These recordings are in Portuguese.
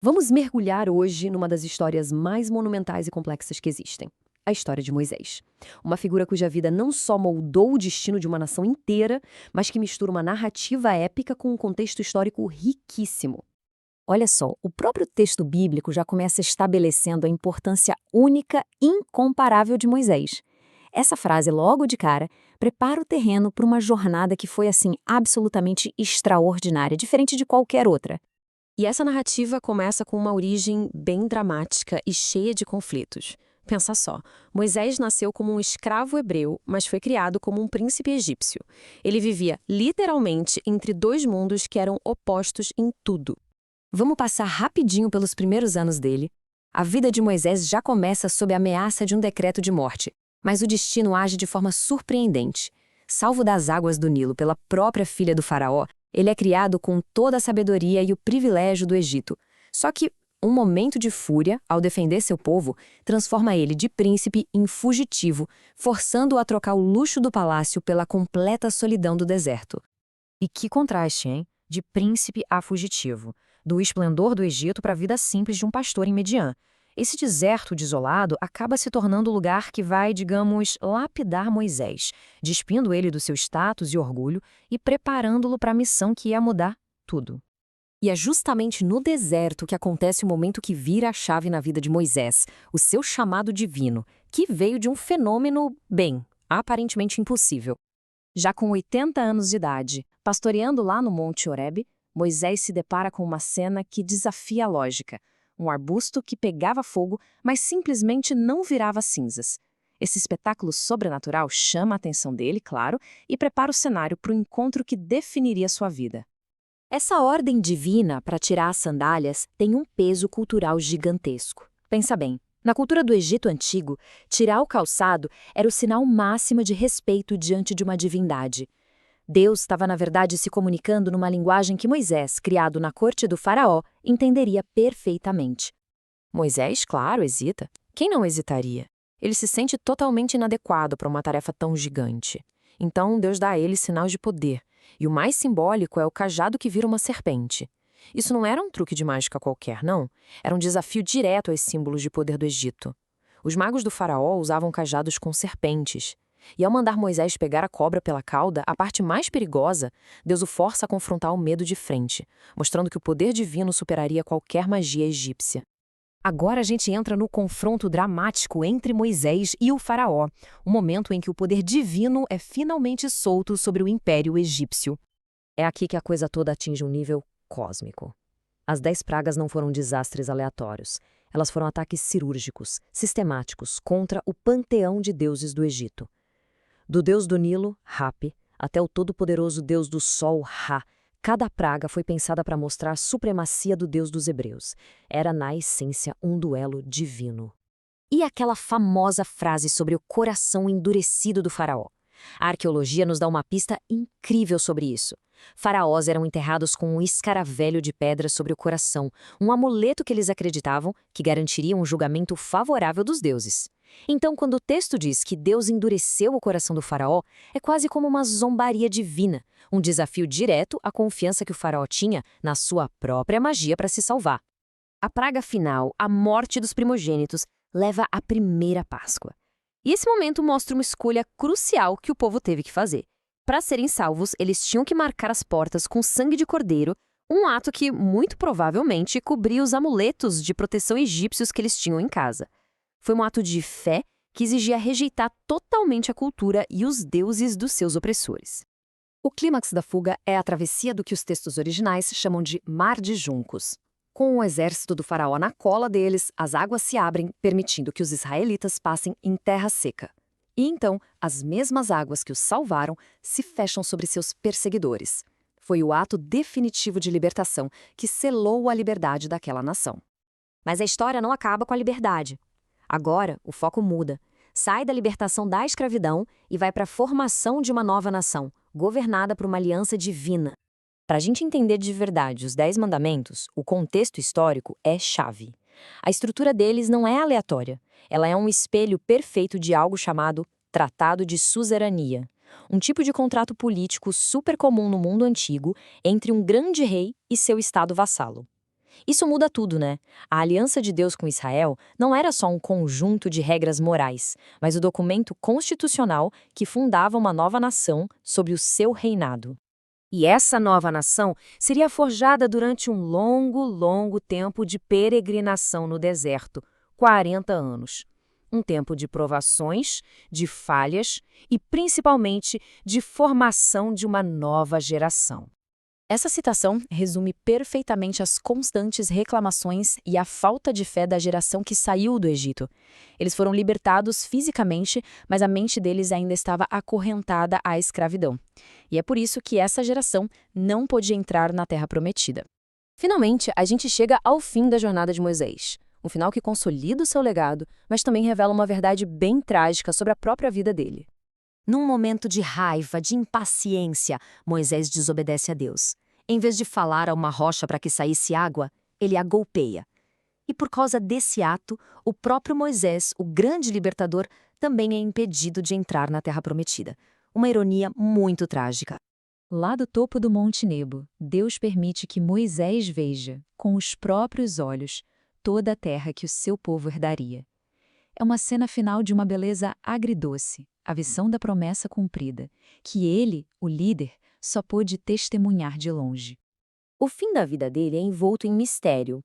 Vamos mergulhar hoje numa das histórias mais monumentais e complexas que existem. A história de Moisés. Uma figura cuja vida não só moldou o destino de uma nação inteira, mas que mistura uma narrativa épica com um contexto histórico riquíssimo. Olha só, o próprio texto bíblico já começa estabelecendo a importância única e incomparável de Moisés. Essa frase, logo de cara, prepara o terreno para uma jornada que foi, assim, absolutamente extraordinária, diferente de qualquer outra. E essa narrativa começa com uma origem bem dramática e cheia de conflitos. Pensa só, Moisés nasceu como um escravo hebreu, mas foi criado como um príncipe egípcio. Ele vivia literalmente entre dois mundos que eram opostos em tudo. Vamos passar rapidinho pelos primeiros anos dele. A vida de Moisés já começa sob a ameaça de um decreto de morte, mas o destino age de forma surpreendente. Salvo das águas do Nilo pela própria filha do faraó, ele é criado com toda a sabedoria e o privilégio do Egito. Só que um momento de fúria, ao defender seu povo, transforma ele de príncipe em fugitivo, forçando-o a trocar o luxo do palácio pela completa solidão do deserto. E que contraste, hein? De príncipe a fugitivo. Do esplendor do Egito para a vida simples de um pastor em Midian. Esse deserto desolado acaba se tornando o lugar que vai, digamos, lapidar Moisés, despindo ele do seu status e orgulho e preparando-o para a missão que ia mudar tudo. E é justamente no deserto que acontece o momento que vira a chave na vida de Moisés, o seu chamado divino, que veio de um fenômeno, bem, aparentemente impossível. Já com 80 anos de idade, pastoreando lá no Monte Horebe, Moisés se depara com uma cena que desafia a lógica. Um arbusto que pegava fogo, mas simplesmente não virava cinzas. Esse espetáculo sobrenatural chama a atenção dele, claro, e prepara o cenário para o encontro que definiria sua vida. Essa ordem divina para tirar as sandálias tem um peso cultural gigantesco. Pensa bem, na cultura do Egito Antigo, tirar o calçado era o sinal máximo de respeito diante de uma divindade. Deus estava, na verdade, se comunicando numa linguagem que Moisés, criado na corte do faraó, entenderia perfeitamente. Moisés, claro, hesita. Quem não hesitaria? Ele se sente totalmente inadequado para uma tarefa tão gigante. Então, Deus dá a ele sinais de poder. E o mais simbólico é o cajado que vira uma serpente. Isso não era um truque de mágica qualquer, não. Era um desafio direto aos símbolos de poder do Egito. Os magos do faraó usavam cajados com serpentes. E ao mandar Moisés pegar a cobra pela cauda, a parte mais perigosa, Deus o força a confrontar o medo de frente, mostrando que o poder divino superaria qualquer magia egípcia. Agora a gente entra no confronto dramático entre Moisés e o faraó, o momento em que o poder divino é finalmente solto sobre o império egípcio. É aqui que a coisa toda atinge um nível cósmico. As 10 pragas não foram desastres aleatórios. Elas foram ataques cirúrgicos, sistemáticos, contra o panteão de deuses do Egito. Do deus do Nilo, Hapi, até o todo-poderoso deus do sol, Ra, cada praga foi pensada para mostrar a supremacia do deus dos hebreus. Era, na essência, um duelo divino. E aquela famosa frase sobre o coração endurecido do faraó? A arqueologia nos dá uma pista incrível sobre isso. Faraós eram enterrados com um escaravelho de pedra sobre o coração, um amuleto que eles acreditavam que garantiria um julgamento favorável dos deuses. Então, quando o texto diz que Deus endureceu o coração do faraó, é quase como uma zombaria divina, um desafio direto à confiança que o faraó tinha na sua própria magia para se salvar. A praga final, a morte dos primogênitos, leva à primeira Páscoa. E esse momento mostra uma escolha crucial que o povo teve que fazer. Para serem salvos, eles tinham que marcar as portas com sangue de cordeiro, um ato que, muito provavelmente, cobria os amuletos de proteção egípcios que eles tinham em casa. Foi um ato de fé que exigia rejeitar totalmente a cultura e os deuses dos seus opressores. O clímax da fuga é a travessia do que os textos originais chamam de Mar de Juncos. Com o exército do faraó na cola deles, as águas se abrem, permitindo que os israelitas passem em terra seca. E então, as mesmas águas que os salvaram se fecham sobre seus perseguidores. Foi o ato definitivo de libertação que selou a liberdade daquela nação. Mas a história não acaba com a liberdade. Agora, o foco muda. Sai da libertação da escravidão e vai para a formação de uma nova nação, governada por uma aliança divina. Para a gente entender de verdade os 10 mandamentos, o contexto histórico é chave. A estrutura deles não é aleatória. Ela é um espelho perfeito de algo chamado Tratado de Suzerania, um tipo de contrato político super comum no mundo antigo entre um grande rei e seu estado vassalo. Isso muda tudo, né? A aliança de Deus com Israel não era só um conjunto de regras morais, mas o documento constitucional que fundava uma nova nação sob o seu reinado. E essa nova nação seria forjada durante um longo, longo tempo de peregrinação no deserto, 40 anos. Um tempo de provações, de falhas e, principalmente, de formação de uma nova geração. Essa citação resume perfeitamente as constantes reclamações e a falta de fé da geração que saiu do Egito. Eles foram libertados fisicamente, mas a mente deles ainda estava acorrentada à escravidão. E é por isso que essa geração não pôde entrar na Terra Prometida. Finalmente, a gente chega ao fim da jornada de Moisés. Um final que consolida o seu legado, mas também revela uma verdade bem trágica sobre a própria vida dele. Num momento de raiva, de impaciência, Moisés desobedece a Deus. Em vez de falar a uma rocha para que saísse água, ele a golpeia. E por causa desse ato, o próprio Moisés, o grande libertador, também é impedido de entrar na Terra Prometida. Uma ironia muito trágica. Lá do topo do Monte Nebo, Deus permite que Moisés veja, com os próprios olhos, toda a terra que o seu povo herdaria. É uma cena final de uma beleza agridoce, a visão da promessa cumprida, que ele, o líder, só pôde testemunhar de longe. O fim da vida dele é envolto em mistério.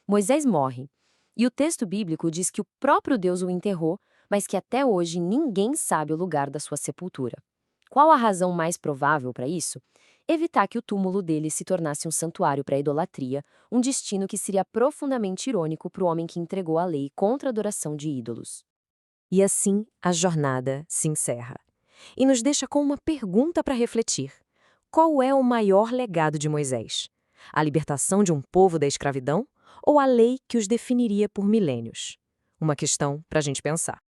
Moisés morre, e o texto bíblico diz que o próprio Deus o enterrou, mas que até hoje ninguém sabe o lugar da sua sepultura. Qual a razão mais provável para isso? Evitar que o túmulo dele se tornasse um santuário para a idolatria, um destino que seria profundamente irônico para o homem que entregou a lei contra a adoração de ídolos. E assim, a jornada se encerra. E nos deixa com uma pergunta para refletir. Qual é o maior legado de Moisés? A libertação de um povo da escravidão ou a lei que os definiria por milênios? Uma questão para a gente pensar.